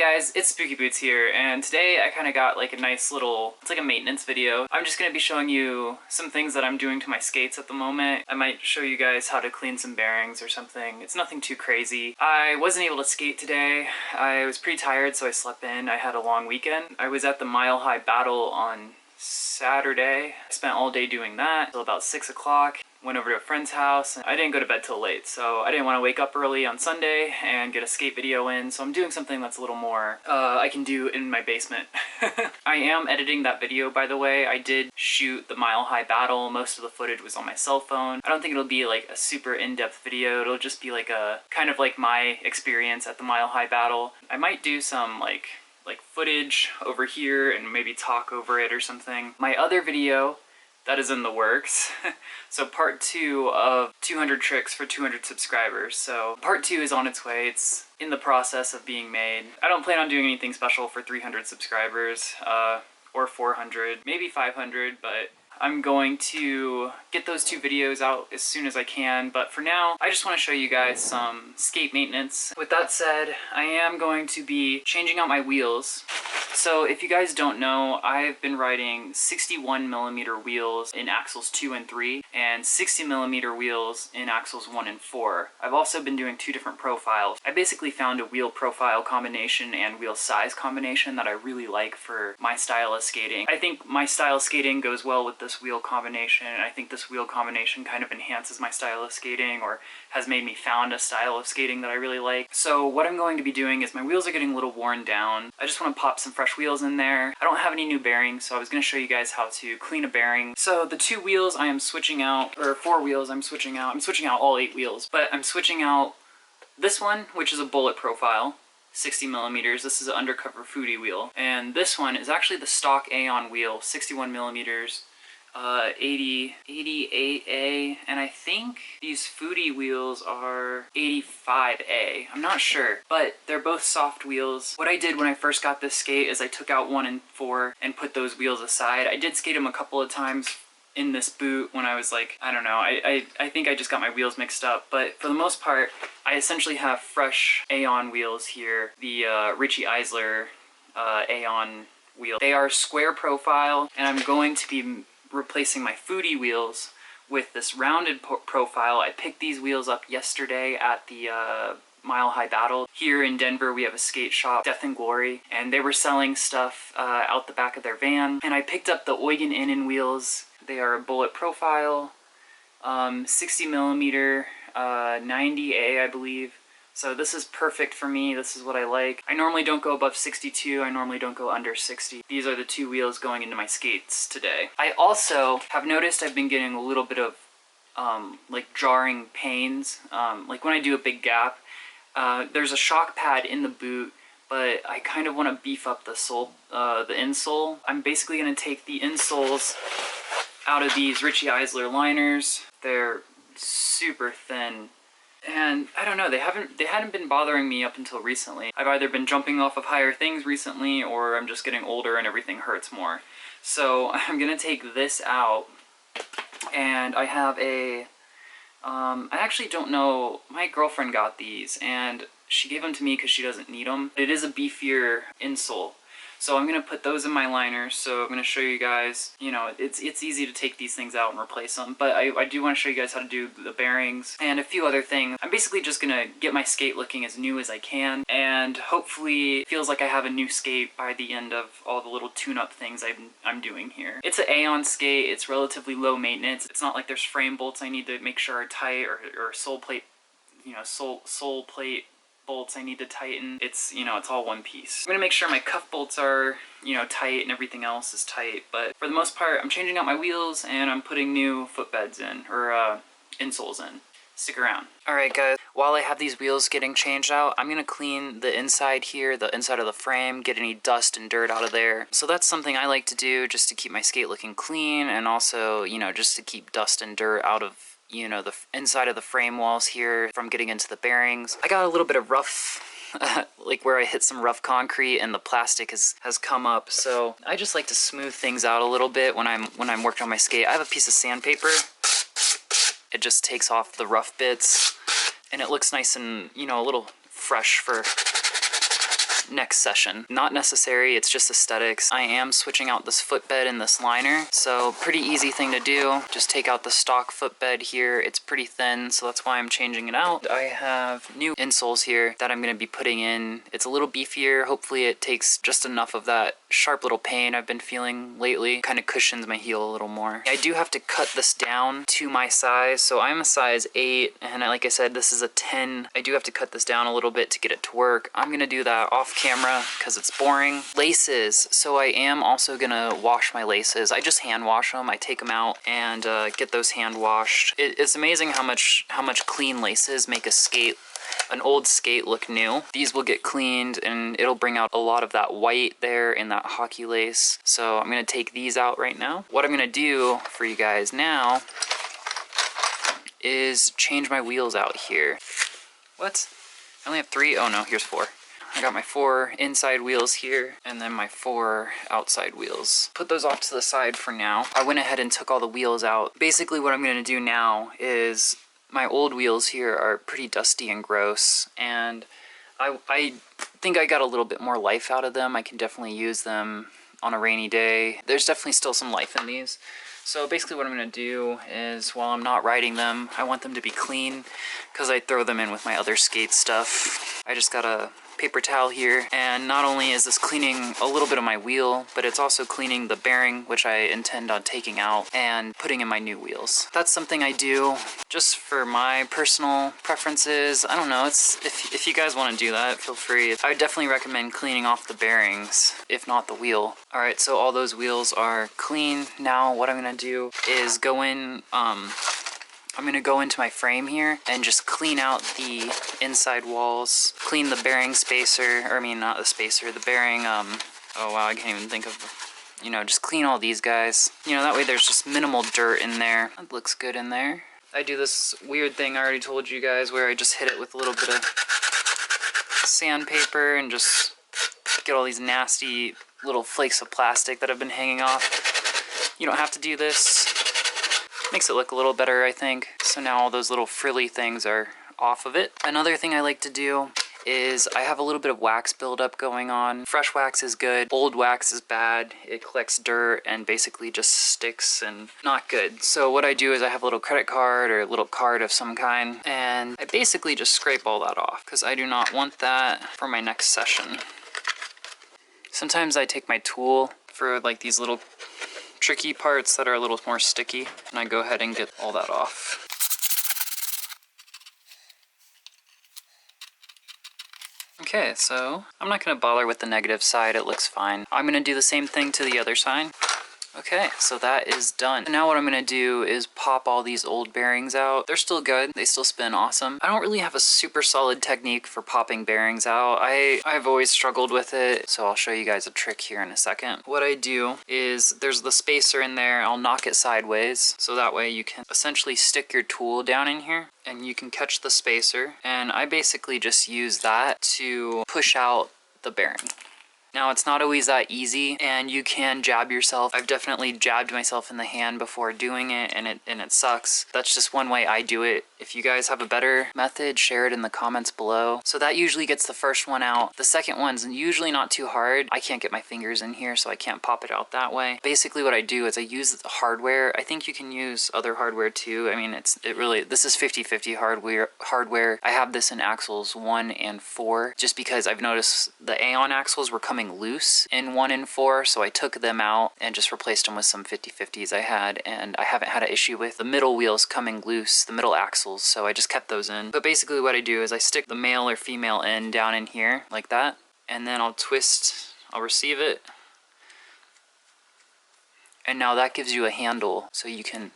guys, it's Spooky Boots here, and today I kind of got like a nice little, it's like a maintenance video. I'm just going to be showing you some things that I'm doing to my skates at the moment. I might show you guys how to clean some bearings or something. It's nothing too crazy. I wasn't able to skate today. I was pretty tired, so I slept in. I had a long weekend. I was at the Mile High Battle on Saturday. I spent all day doing that till about 6 o'clock. Went over to a friend's house, and I didn't go to bed till late, so I didn't want to wake up early on Sunday and get a skate video in, so I'm doing something that's a little more I can do in my basement. I am editing that video, by the way. I did shoot the Mile High Battle. Most of the footage was on my cell phone. I don't think it'll be like a super in-depth video. It'll just be like a kind of like my experience at the Mile High Battle. I might do some like footage over here and maybe talk over it or something. My other video that is in the works. So part 2 of 200 tricks for 200 subscribers. So part 2 is on its way. It's in the process of being made. I don't plan on doing anything special for 300 subscribers, or 400, maybe 500, but I'm going to get those 2 videos out as soon as I can, but for now, I just want to show you guys some skate maintenance. With that said, I am going to be changing out my wheels. So if you guys don't know, I've been riding 61mm wheels in axles 2 and 3, and 60mm wheels in axles 1 and 4. I've also been doing 2 different profiles. I basically found a wheel profile combination and wheel size combination that I really like for my style of skating. I think my style of skating goes well with this wheel combination, and I think this wheel combination kind of enhances my style of skating, or has made me found a style of skating that I really like. So what I'm going to be doing is my wheels are getting a little worn down. I just want to pop some fresh wheels in there. I don't have any new bearings, so I was going to show you guys how to clean a bearing. So the 2 wheels I am switching out, or 4 wheels I'm switching out all 8 wheels, but I'm switching out this one, which is a bullet profile, 60mm. This is an undercover foodie wheel. And this one is actually the stock Aeon wheel, 61mm. 88A, and I think these foodie wheels are 85A. I'm not sure, but they're both soft wheels. What I did when I first got this skate is I took out 1 and 4 and put those wheels aside. I did skate them a couple of times in this boot when I was like, I don't know, I think I just got my wheels mixed up, but for the most part, I essentially have fresh Aeon wheels here, the Richie Eisler Aeon wheel. They are square profile, and I'm going to be replacing my foodie wheels with this rounded profile. I picked these wheels up yesterday at the Mile High Battle. Here in Denver, we have a skate shop, Death and Glory, and they were selling stuff out the back of their van. And I picked up the Eugen Innen wheels. They are a bullet profile, 60mm, 90A, I believe. So this is perfect for me. This is what I like. I normally don't go above 62. I normally don't go under 60. These are the 2 wheels going into my skates today. I also have noticed I've been getting a little bit of like jarring pains. Like when I do a big gap, there's a shock pad in the boot, but I kind of want to beef up the sole, the insole. I'm basically going to take the insoles out of these Richie Eisler liners. They're super thin. And I don't know, they hadn't been bothering me up until recently. I've either been jumping off of higher things recently, or I'm just getting older and everything hurts more. So I'm gonna take this out, and I have a, I actually don't know, my girlfriend got these, and she gave them to me because she doesn't need them. It is a beefier insole. So I'm going to put those in my liners, so I'm going to show you guys, you know, it's easy to take these things out and replace them, but I do want to show you guys how to do the bearings and a few other things. I'm basically just going to get my skate looking as new as I can, and hopefully it feels like I have a new skate by the end of all the little tune-up things I'm doing here. It's an Aeon skate, it's relatively low maintenance. It's not like there's frame bolts I need to make sure are tight, or sole plate, you know, sole plate bolts I need to tighten. It's, you know, it's all one piece. I'm gonna make sure my cuff bolts are, you know, tight and everything else is tight, but for the most part, I'm changing out my wheels and I'm putting new footbeds in, or insoles in. Stick around. Alright guys, while I have these wheels getting changed out, I'm gonna clean the inside here, the inside of the frame, get any dust and dirt out of there. So that's something I like to do just to keep my skate looking clean, and also, you know, just to keep dust and dirt out of, you know, the inside of the frame walls here from getting into the bearings. I got a little bit of rough, like where I hit some rough concrete and the plastic has come up, so I just like to smooth things out a little bit when I'm working on my skate. I have a piece of sandpaper. It just takes off the rough bits, and it looks nice and, you know, a little fresh for next session. Not necessary, it's just aesthetics. I am switching out this footbed and this liner, so pretty easy thing to do. Just take out the stock footbed here. It's pretty thin, so that's why I'm changing it out. I have new insoles here that I'm going to be putting in. It's a little beefier. Hopefully it takes just enough of that sharp little pain I've been feeling lately. Kind of cushions my heel a little more. I do have to cut this down to my size, so I'm a size 8, and like I said, this is a 10. I do have to cut this down a little bit to get it to work. I'm gonna do that off camera because it's boring. Laces, so I am also gonna wash my laces. I just hand wash them. I take them out and get those hand washed. It's amazing how much clean laces make an old skate look new. These will get cleaned and it'll bring out a lot of that white there in that hockey lace. So I'm gonna take these out right now. What I'm gonna do for you guys now is change my wheels out here. What? I only have 3? Oh no, here's 4. I got my 4 inside wheels here and then my 4 outside wheels. Put those off to the side for now. I went ahead and took all the wheels out. Basically what I'm gonna do now is my old wheels here are pretty dusty and gross, and I think I got a little bit more life out of them. I can definitely use them on a rainy day. There's definitely still some life in these. So basically what I'm going to do is, while I'm not riding them, I want them to be clean because I throw them in with my other skate stuff. I just got a paper towel here, and not only is this cleaning a little bit of my wheel, but it's also cleaning the bearing, which I intend on taking out and putting in my new wheels. That's something I do just for my personal preferences. I don't know, it's if you guys want to do that, feel free. I would definitely recommend cleaning off the bearings, if not the wheel. Alright, so all those wheels are clean. Now what I'm going to do is go in, I'm going to go into my frame here and just clean out the inside walls, clean the bearing spacer, or I mean not the spacer, the bearing, oh wow, I can't even think of, you know, just clean all these guys. You know, that way there's just minimal dirt in there. That looks good in there. I do this weird thing I already told you guys where I just hit it with a little bit of sandpaper and just get all these nasty little flakes of plastic that have been hanging off. You don't have to do this. Makes it look a little better, I think. So now all those little frilly things are off of it. Another thing I like to do is I have a little bit of wax buildup going on. Fresh wax is good, old wax is bad. It collects dirt and basically just sticks and not good. So what I do is I have a little credit card or a little card of some kind, and I basically just scrape all that off because I do not want that for my next session. Sometimes I take my tool for like these little tricky parts that are a little more sticky, and I go ahead and get all that off. Okay, so I'm not going to bother with the negative side, it looks fine. I'm going to do the same thing to the other side. Okay, so that is done. Now what I'm going to do is pop all these old bearings out. They're still good. They still spin awesome. I don't really have a super solid technique for popping bearings out. I've always struggled with it, so I'll show you guys a trick here in a second. What I do is there's the spacer in there. I'll knock it sideways, so that way you can essentially stick your tool down in here and you can catch the spacer. And I basically just use that to push out the bearing. Now, it's not always that easy, and you can jab yourself. I've definitely jabbed myself in the hand before doing it, and it sucks. That's just one way I do it. If you guys have a better method, share it in the comments below. So that usually gets the first one out. The second one's usually not too hard. I can't get my fingers in here, so I can't pop it out that way. Basically what I do is I use the hardware. I think you can use other hardware too. I mean, this is 50-50 hardware. I have this in axles 1 and 4, just because I've noticed the Aeon axles were coming loose in 1 and 4, so I took them out and just replaced them with some 50-50s I had, and I haven't had an issue with the middle wheels coming loose, the middle axles, so I just kept those in. But basically what I do is I stick the male or female end down in here like that, and then I'll receive it, and now that gives you a handle so you can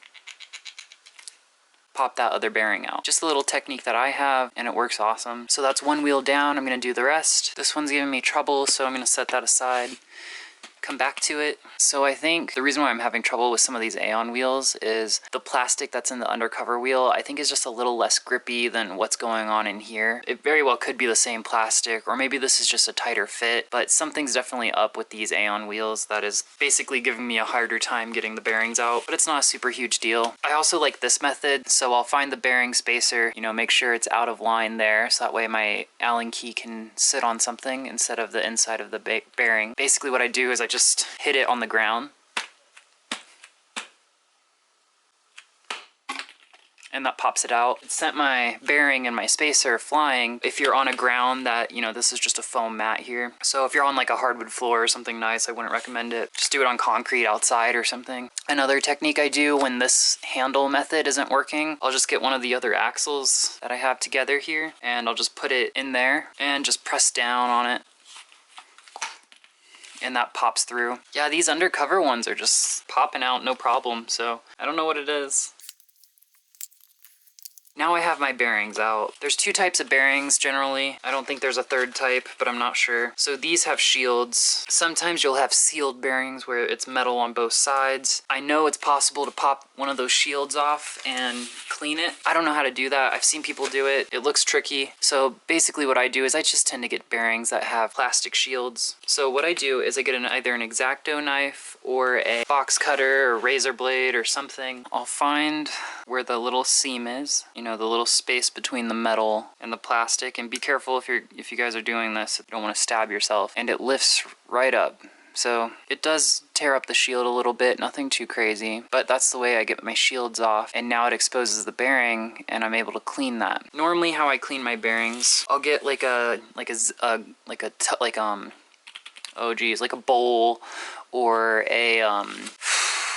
pop that other bearing out. Just a little technique that I have, and it works awesome. So that's one wheel down. I'm going to do the rest. This one's giving me trouble, so I'm going to set that aside. come back to it. So I think the reason why I'm having trouble with some of these Aeon wheels is the plastic that's in the undercover wheel I think is just a little less grippy than what's going on in here. It very well could be the same plastic, or maybe this is just a tighter fit, but something's definitely up with these Aeon wheels that is basically giving me a harder time getting the bearings out, but it's not a super huge deal. I also like this method, so I'll find the bearing spacer, you know, make sure it's out of line there, so that way my Allen key can sit on something instead of the inside of the bearing. Basically what I do is I just hit it on the ground, and that pops it out. It sent my bearing and my spacer flying. If you're on a ground that, you know, this is just a foam mat here. So if you're on like a hardwood floor or something nice, I wouldn't recommend it. Just do it on concrete outside or something. Another technique I do when this handle method isn't working, I'll just get one of the other axles that I have together here, and I'll just put it in there and just press down on it. And that pops through. Yeah, these undercover ones are just popping out no problem, so I don't know what it is. Now I have my bearings out. There's two types of bearings generally. I don't think there's a third type, but I'm not sure. So these have shields. Sometimes you'll have sealed bearings where it's metal on both sides. I know it's possible to pop one of those shields off and clean it. I don't know how to do that. I've seen people do it. It looks tricky. So basically what I do is I just tend to get bearings that have plastic shields. So what I do is I get either an X-Acto knife or a box cutter or razor blade or something. I'll find where the little seam is, you know, the little space between the metal and the plastic, and be careful if you guys are doing this, you don't want to stab yourself, and it lifts right up. So it does tear up the shield a little bit, nothing too crazy, but that's the way I get my shields off, and now it exposes the bearing and I'm able to clean that. Normally how I clean my bearings, I'll get like a bowl or a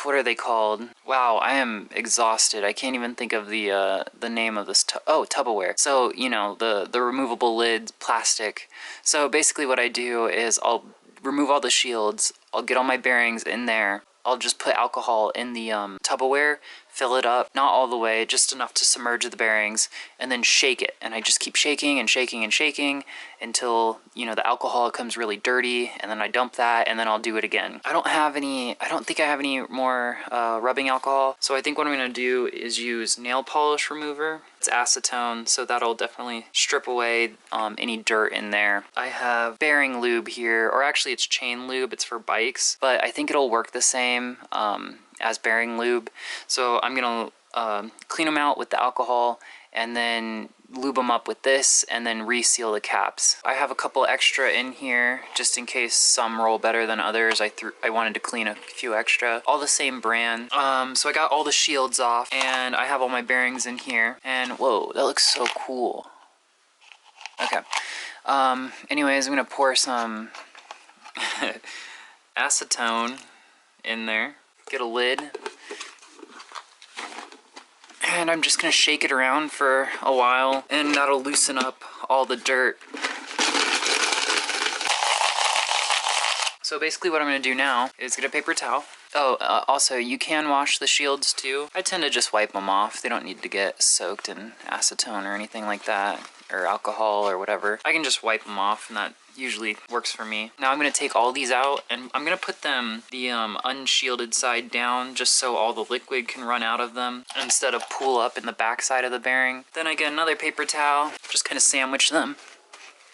what are they called? Wow, I am exhausted. I can't even think of the name of this Tupperware. So, you know, the removable lid plastic. So basically what I do is I'll remove all the shields, I'll get all my bearings in there, I'll just put alcohol in the Tupperware, fill it up, not all the way, just enough to submerge the bearings, and then shake it. And I just keep shaking and shaking and shaking until, you know, the alcohol comes really dirty, and then I dump that, and then I'll do it again. I don't think I have any more rubbing alcohol, so I think what I'm gonna do is use nail polish remover. It's acetone, so that'll definitely strip away any dirt in there. I have bearing lube here, or actually it's chain lube, it's for bikes, but I think it'll work the same as bearing lube. So I'm gonna clean them out with the alcohol and then lube them up with this and then reseal the caps. I have a couple extra in here just in case some roll better than others. I wanted to clean a few extra. All the same brand. So I got all the shields off and I have all my bearings in here. And whoa, that looks so cool. Okay. Anyways, I'm gonna pour some acetone in there. Get a lid. And I'm just gonna shake it around for a while, and that'll loosen up all the dirt. So basically what I'm gonna do now is get a paper towel. Oh, also, you can wash the shields too. I tend to just wipe them off. They don't need to get soaked in acetone or anything like that, or alcohol or whatever. I can just wipe them off, and that usually works for me. Now I'm gonna take all these out, and I'm gonna put them the unshielded side down, just so all the liquid can run out of them instead of pool up in the back side of the bearing. Then I get another paper towel, just kind of sandwich them.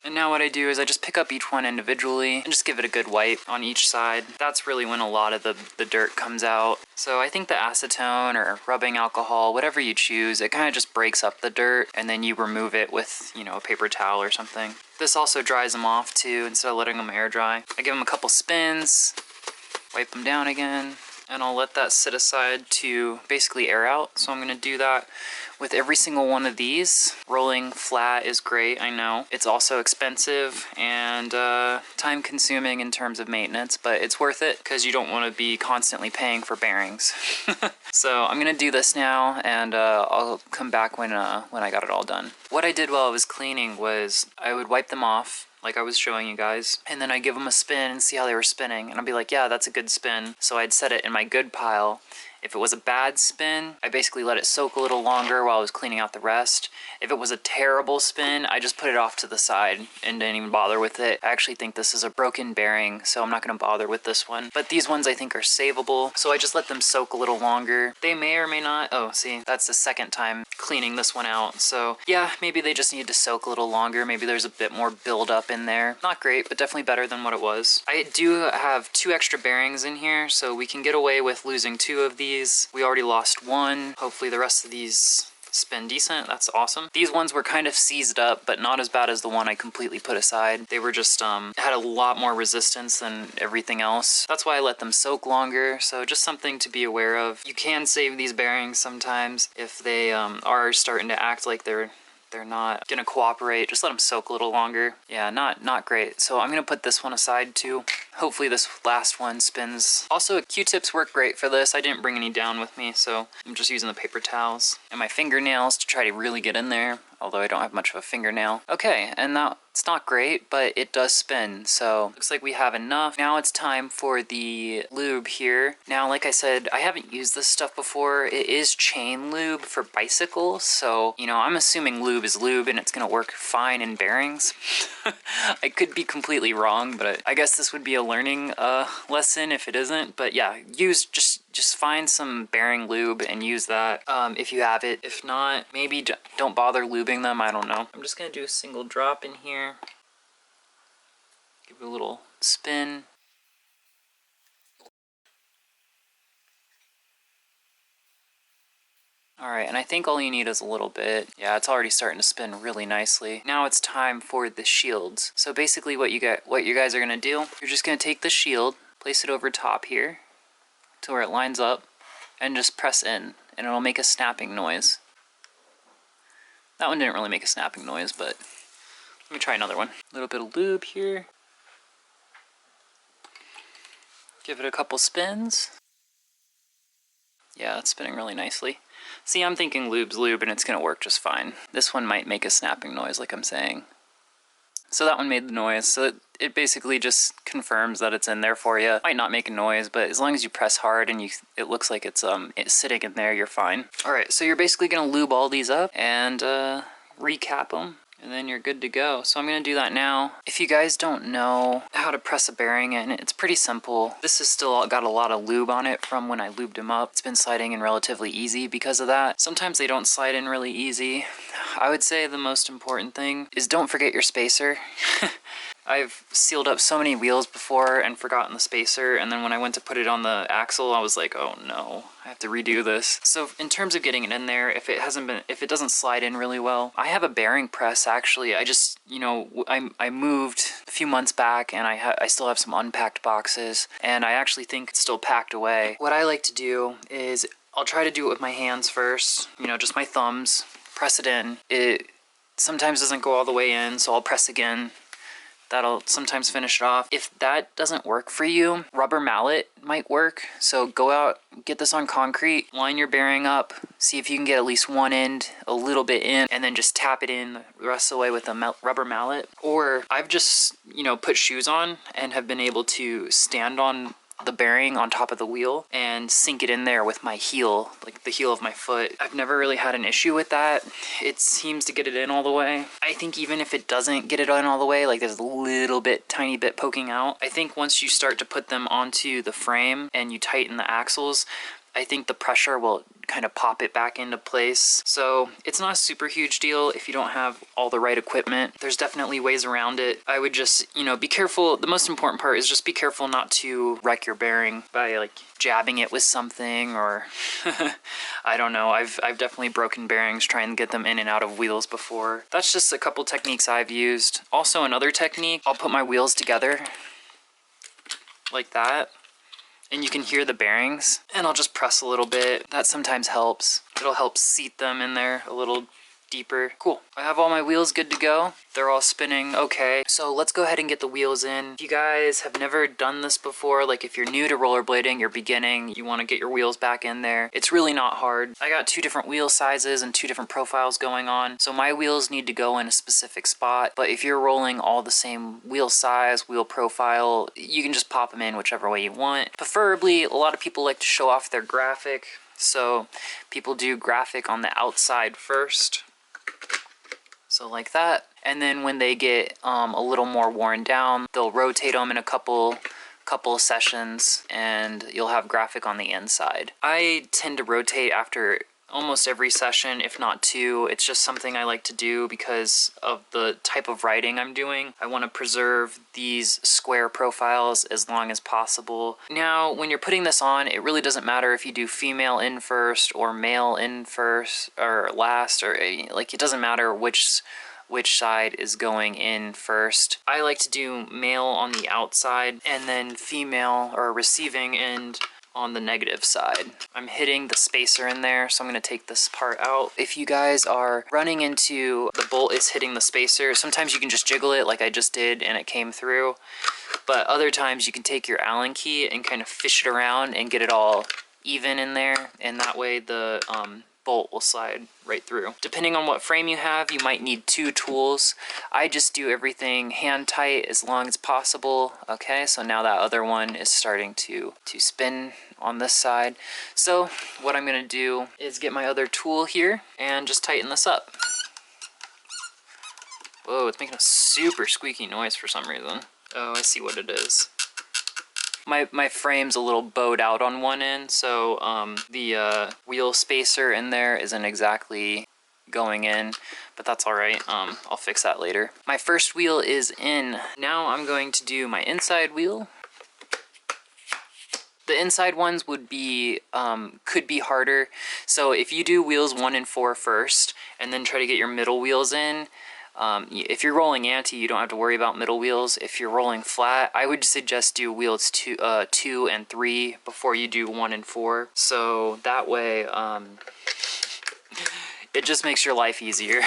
And now what I do is I just pick up each one individually and just give it a good wipe on each side. That's really when a lot of the dirt comes out. So I think the acetone or rubbing alcohol, whatever you choose, it kind of just breaks up the dirt and then you remove it with, you know, a paper towel or something. This also dries them off too instead of letting them air dry. I give them a couple spins, wipe them down again, and I'll let that sit aside to basically air out. So I'm gonna do that with every single one of these. Rolling flat is great, I know. It's also expensive and time consuming in terms of maintenance, but it's worth it because you don't want to be constantly paying for bearings. So I'm gonna do this now, and I'll come back when I got it all done. What I did while I was cleaning was I would wipe them off, like I was showing you guys, and then I'd give them a spin and see how they were spinning, and I'd be like, yeah, that's a good spin. So I'd set it in my good pile, If it was a bad spin, I basically let it soak a little longer while I was cleaning out the rest. If it was a terrible spin, I just put it off to the side and didn't even bother with it. I actually think this is a broken bearing, so I'm not going to bother with this one. But these ones I think are savable, so I just let them soak a little longer. They may or may not. Oh, see, that's the second time cleaning this one out. So yeah, maybe they just need to soak a little longer. Maybe there's a bit more buildup in there. Not great, but definitely better than what it was. I do have 2 extra bearings in here, so we can get away with losing 2 of these. We already lost 1. Hopefully the rest of these spin decent. That's awesome. These ones were kind of seized up, but not as bad as the one I completely put aside. They were just had a lot more resistance than everything else. That's why I let them soak longer, so just something to be aware of. You can save these bearings sometimes if they are starting to act like they're not gonna cooperate. Just let them soak a little longer. Yeah, not great. So I'm gonna put this one aside too. Hopefully this last one spins. Also, Q-tips work great for this. I didn't bring any down with me, so I'm just using the paper towels and my fingernails to try to really get in there, although I don't have much of a fingernail. Okay, and now it's not great, but it does spin, so looks like we have enough. Now it's time for the lube here. Now, like I said, I haven't used this stuff before. It is chain lube for bicycles, so, you know, I'm assuming lube is lube and it's gonna work fine in bearings. I could be completely wrong, but I guess this would be a learning lesson if it isn't. But yeah, just find some bearing lube and use that if you have it. If not, maybe don't bother lubing them. I don't know. I'm just gonna do a single drop in here. Give it a little spin. Alright, and I think all you need is a little bit. Yeah, it's already starting to spin really nicely. Now it's time for the shields. So basically what you guys are gonna do, you're just gonna take the shield, place it over top here to where it lines up, and just press in, and it'll make a snapping noise. That one didn't really make a snapping noise, but let me try another one. A little bit of lube here. Give it a couple spins. Yeah, it's spinning really nicely. See, I'm thinking lube's lube and it's gonna work just fine. This one might make a snapping noise like I'm saying. So that one made the noise, so it basically just confirms that it's in there for you. Might not make a noise, but as long as you press hard and it looks like it's sitting in there, you're fine. Alright, so you're basically gonna lube all these up and recap them. And then you're good to go. So I'm gonna do that now. If you guys don't know how to press a bearing in, it's pretty simple. This has still got a lot of lube on it from when I lubed them up. It's been sliding in relatively easy because of that. Sometimes they don't slide in really easy. I would say the most important thing is don't forget your spacer. I've sealed up so many wheels before and forgotten the spacer, and then when I went to put it on the axle, I was like, oh no, I have to redo this. So in terms of getting it in there, if it doesn't slide in really well, I have a bearing press actually. I just, you know, I moved a few months back and I still have some unpacked boxes, and I actually think it's still packed away. What I like to do is I'll try to do it with my hands first, you know, just my thumbs, press it in. It sometimes doesn't go all the way in, so I'll press again. That'll sometimes finish it off. If that doesn't work for you, rubber mallet might work. So go out, get this on concrete, line your bearing up, see if you can get at least one end a little bit in, and then just tap it in the rest of the way with a rubber mallet. Or I've just, you know, put shoes on and have been able to stand on the bearing on top of the wheel and sink it in there with my heel, like the heel of my foot. I've never really had an issue with that. It seems to get it in all the way. I think even if it doesn't get it in all the way, like there's a little bit, tiny bit poking out, I think once you start to put them onto the frame and you tighten the axles, I think the pressure will kind of pop it back into place. So it's not a super huge deal if you don't have all the right equipment. There's definitely ways around it. I would just, you know, be careful. The most important part is just be careful not to wreck your bearing by like jabbing it with something or I don't know. I've definitely broken bearings trying to get them in and out of wheels before. That's just a couple techniques I've used. Also another technique, I'll put my wheels together like that, and you can hear the bearings, and I'll just press a little bit. That sometimes helps. It'll help seat them in there a little deeper. Cool. I have all my wheels good to go. They're all spinning okay. So let's go ahead and get the wheels in. If you guys have never done this before, like if you're new to rollerblading, you're beginning, you want to get your wheels back in there, it's really not hard. I got 2 different wheel sizes and 2 different profiles going on. So my wheels need to go in a specific spot, but if you're rolling all the same wheel size, wheel profile, you can just pop them in whichever way you want. Preferably, a lot of people like to show off their graphic. So people do graphic on the outside first. So like that. And then when they get a little more worn down, they'll rotate them in a couple of sessions and you'll have graphic on the inside. I tend to rotate after almost every session, if not 2. It's just something I like to do because of the type of riding I'm doing. I want to preserve these square profiles as long as possible. Now, when you're putting this on, it really doesn't matter if you do female in first or male in first or last, or like it doesn't matter which side is going in first. I like to do male on the outside and then female or receiving end on the negative side. I'm hitting the spacer in there, so I'm going to take this part out. If you guys are running into the bolt is hitting the spacer, sometimes you can just jiggle it like I just did and it came through, but other times you can take your Allen key and kind of fish it around and get it all even in there, and that way the bolt will slide right through. Depending on what frame you have, you might need 2 tools. I just do everything hand tight as long as possible. Okay, so now that other one is starting to spin on this side. So what I'm gonna do is get my other tool here and just tighten this up. Whoa, it's making a super squeaky noise for some reason. Oh, I see what it is. My frame's a little bowed out on one end, so the wheel spacer in there isn't exactly going in, but that's alright. I'll fix that later. My first wheel is in. Now I'm going to do my inside wheel. The inside ones would be, could be harder. So if you do wheels 1 and 4 first, and then try to get your middle wheels in, if you're rolling anti, you don't have to worry about middle wheels. If you're rolling flat, I would suggest do wheels 2 and 3 before you do 1 and 4. So that way, it just makes your life easier.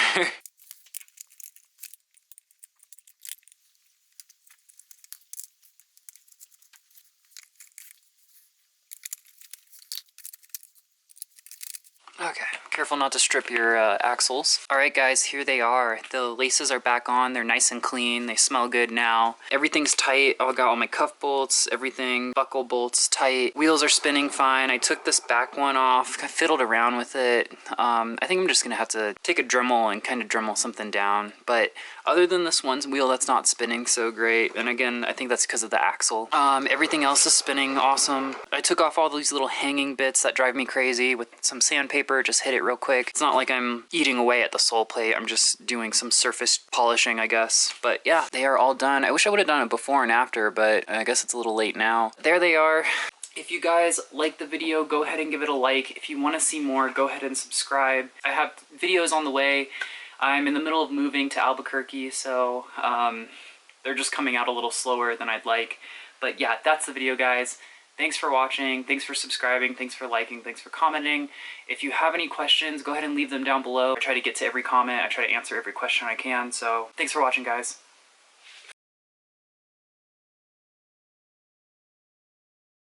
Okay, careful not to strip your axles. Alright guys, here they are. The laces are back on, they're nice and clean, they smell good now. Everything's tight, I got all my cuff bolts, everything, buckle bolts tight. Wheels are spinning fine. I took this back one off, I fiddled around with it. I think I'm just gonna have to take a Dremel and kind of Dremel something down. But other than this one wheel that's not spinning so great, and again, I think that's because of the axle. Everything else is spinning awesome. I took off all these little hanging bits that drive me crazy with some sandpaper, just hit it real quick. It's not like I'm eating away at the sole plate, I'm just doing some surface polishing, I guess. But yeah, they are all done. I wish I would have done it before and after, but I guess it's a little late now. There they are. If you guys like the video, go ahead and give it a like. If you want to see more, go ahead and subscribe. I have videos on the way. I'm in the middle of moving to Albuquerque, so they're just coming out a little slower than I'd like. But yeah, that's the video, guys. Thanks for watching, thanks for subscribing, thanks for liking, thanks for commenting. If you have any questions, go ahead and leave them down below. I try to get to every comment, I try to answer every question I can, so thanks for watching, guys.